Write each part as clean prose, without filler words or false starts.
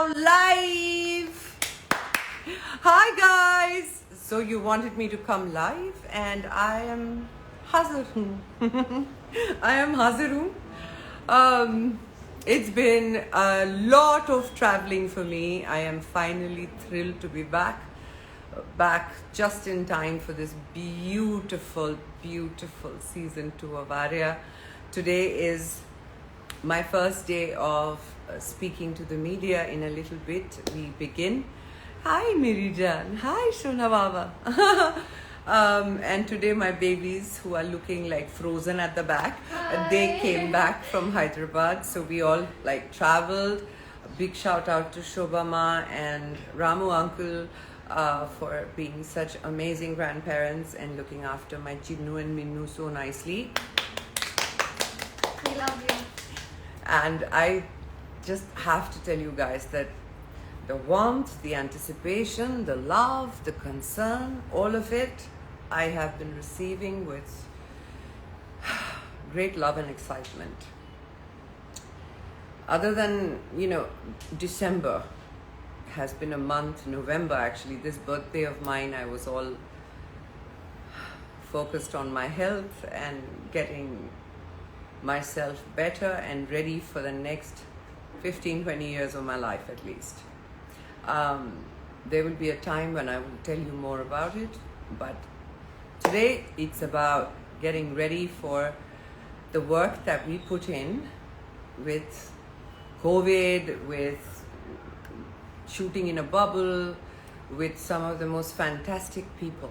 Live! Hi guys! So you wanted me to come live and I am Hazir hoon. I am Hazir hoon. It's been a lot of traveling for me. I am finally thrilled to be back just in time for this beautiful season 2 of Arya. Today is my first day of speaking to the media. In a little bit we begin. Hi Mirijan. Hi Shona Baba. And today my babies, who are looking like frozen at the back, they came back from Hyderabad, so we all traveled. A big shout out to Shobha Ma and Ramu uncle for being such amazing grandparents and looking after my Jinnu and Minnu so nicely. We love you. And I just have to tell you guys that the warmth, the anticipation, the love, the concern, all of it, I have been receiving with great love and excitement. Other than, December has been a month, November actually, this birthday of mine, I was all focused on my health and getting myself better and ready for the next 15-20 years of my life at least. There will be a time when I will tell you more about it, but today it's about getting ready for the work that we put in with COVID, with shooting in a bubble, with some of the most fantastic people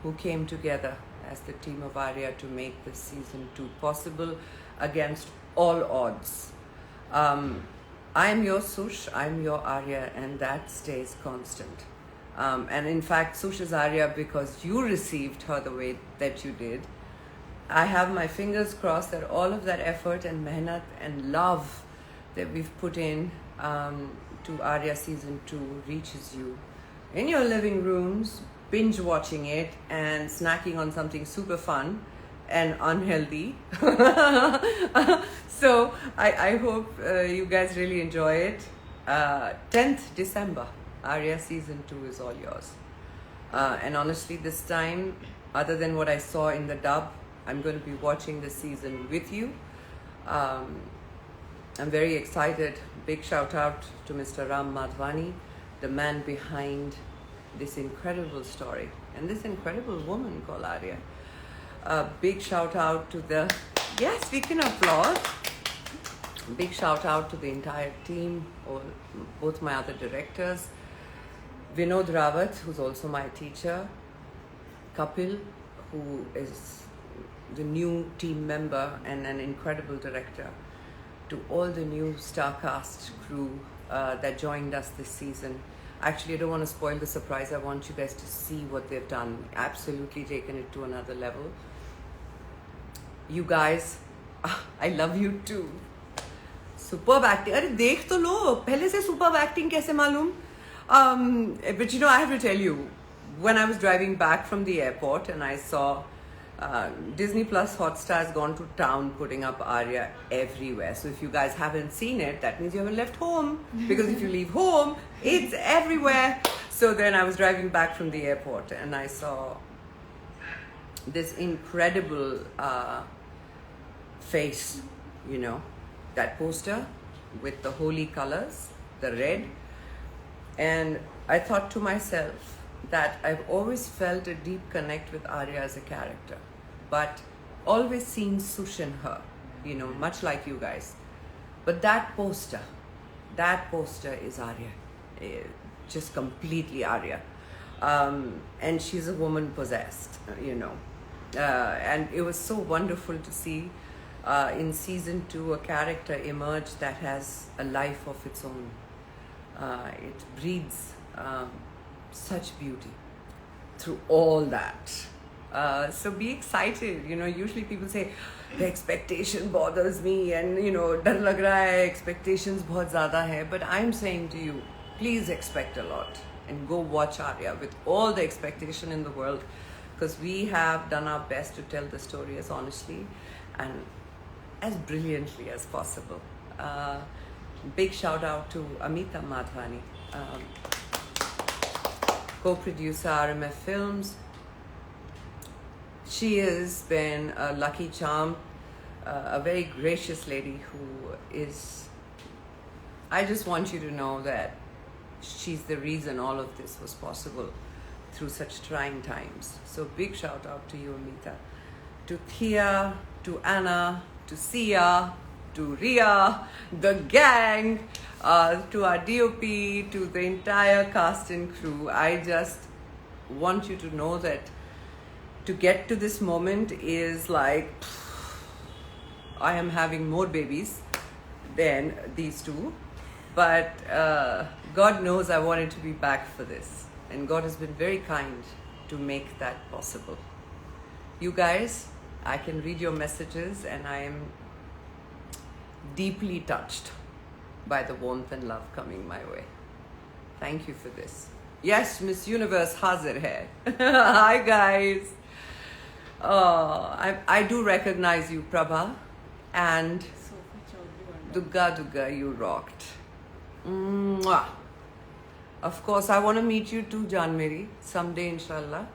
who came together as the team of Arya to make this season 2 possible against all odds. I'm your Sush, I'm your Arya, and that stays constant. And in fact, Sush is Arya because you received her the way that you did. I have my fingers crossed that all of that effort and mehnat and love that we've put in to Arya season 2 reaches you in your living rooms, binge watching it and snacking on something super fun and unhealthy. So I hope you guys really enjoy it. 10th December, Arya season 2 is all yours. And honestly, this time, other than what I saw in the dub, I'm going to be watching the season with you. I'm very excited. Big shout out to Mr. Ram Madhvani, the man behind this incredible story and this incredible woman called Arya. Big shout out to the, yes, we can applaud. Big shout out to the entire team, both my other directors, Vinod Rawat, who's also my teacher, Kapil, who is the new team member and an incredible director, to all the new star cast crew that joined us this season. Actually, I don't want to spoil the surprise. I want you guys to see what they've done. Absolutely taken it to another level. You guys, I love you too. Superb acting. अरे देख तो लो, पहले से superb acting कैसे मालूम? But I have to tell you, when I was driving back from the airport and I saw Disney Plus Hotstar has gone to town putting up Arya everywhere. So if you guys haven't seen it, that means you haven't left home. Because if you leave home, it's everywhere. So then I was driving back from the airport and I saw this incredible face, that poster with the holy colors, the red. And I thought to myself that I've always felt a deep connect with Arya as a character, but always seen Sush in her, much like you guys. But that poster is Arya, just completely Arya. And she's a woman possessed, and it was so wonderful to see in season 2 a character emerge that has a life of its own. It breathes such beauty through all that. So be excited. Usually people say the expectation bothers me and डर लग रहा है, expectations बहुत ज़्यादा है. But I'm saying to you, please expect a lot and go watch Arya with all the expectation in the world, because we have done our best to tell the story as honestly and as brilliantly as possible. Big shout out to Amita Madhwani, co-producer RMF Films. She has been a lucky charm, a very gracious lady who is. I just want you to know that she's the reason all of this was possible through such trying times. So big shout out to you, Amita, to Thea, to Anna, to Sia, to Ria, the gang, to our DOP, to the entire cast and crew. I just want you to know that to get to this moment is like I am having more babies than these two, but God knows I wanted to be back for this, and God has been very kind to make that possible. You guys, I can read your messages and I am deeply touched by the warmth and love coming my way. Thank you for this. Yes, Miss Universe Hazir hai. Hi guys. I do recognize you, Prabha, and Dugga, you rocked. Mwah. Of course, I want to meet you too, Jaan Meri, someday, inshallah.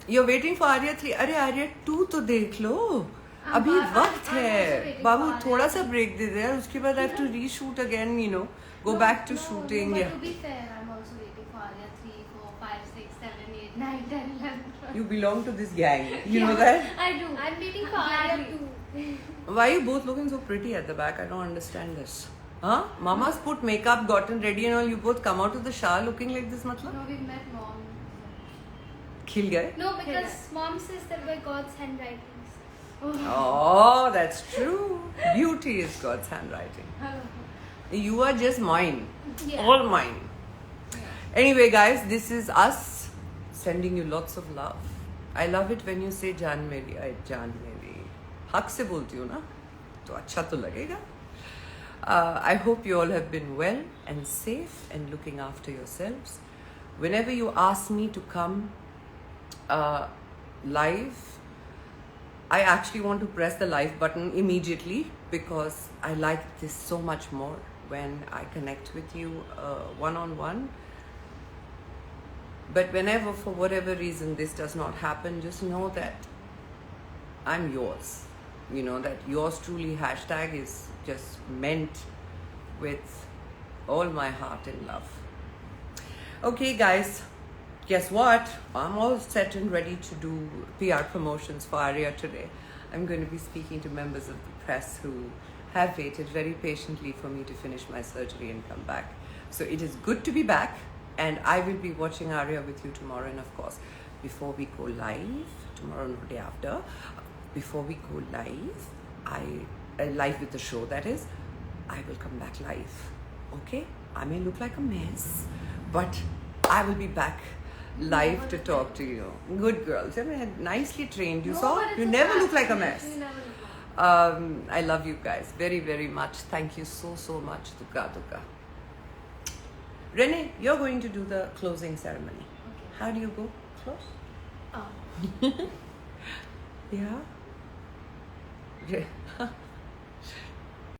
You're waiting for Arya 3. अरे Arya 2 तो देख लो. अभी वक्त है. बाबू थोड़ा सा break दे दे यार. उसके बाद I have to reshoot again, you know. Go back to shooting. But Yeah. to be fair, I'm also waiting for Arya 3, 4, 5, 6, 7, 8, 9, 10, 11. You belong to this gang. You know that? I do. I'm waiting for Arya 2. Why are you both looking so pretty at the back? I don't understand this. Huh? Mama's put makeup, gotten ready and all. You both come out of the shower looking like this, matlab? No, we met mom. Khil gaye? No, because mom says that we're God's handwritings. Oh, that's true. Beauty is God's handwriting. You are just mine. Yeah. All mine. Anyway, guys, this is us sending you lots of love. I love it when you say Jaan Meri. Jaan Meri. हक से बोलती हूँ ना, तो अच्छा तो लगेगा. I hope you all have been well and safe and looking after yourselves. Whenever you ask me to come live, I actually want to press the live button immediately because I like this so much more when I connect with you one-on-one. But whenever, for whatever reason, this does not happen, just know that I'm yours. You know, that yours truly hashtag is just meant with all my heart and love. Okay, guys, guess what? I'm all set and ready to do PR promotions for Arya today. I'm going to be speaking to members of the press who have waited very patiently for me to finish my surgery and come back. So it is good to be back, and I will be watching Arya with you tomorrow. And of course, before we go live, tomorrow, no, day after, before we go live, live with the show, that is, I will come back live. Okay? I may look like a mess, but I will be back live to talk to you. Good girls. I mean, nicely trained. You saw? You never look like a mess. You never look like I love you guys very, very much. Thank you so, so much. Dugga, Dugga. Renee, you're going to do the closing ceremony. Okay. How do you go? Close? Oh. Yeah? Yeah.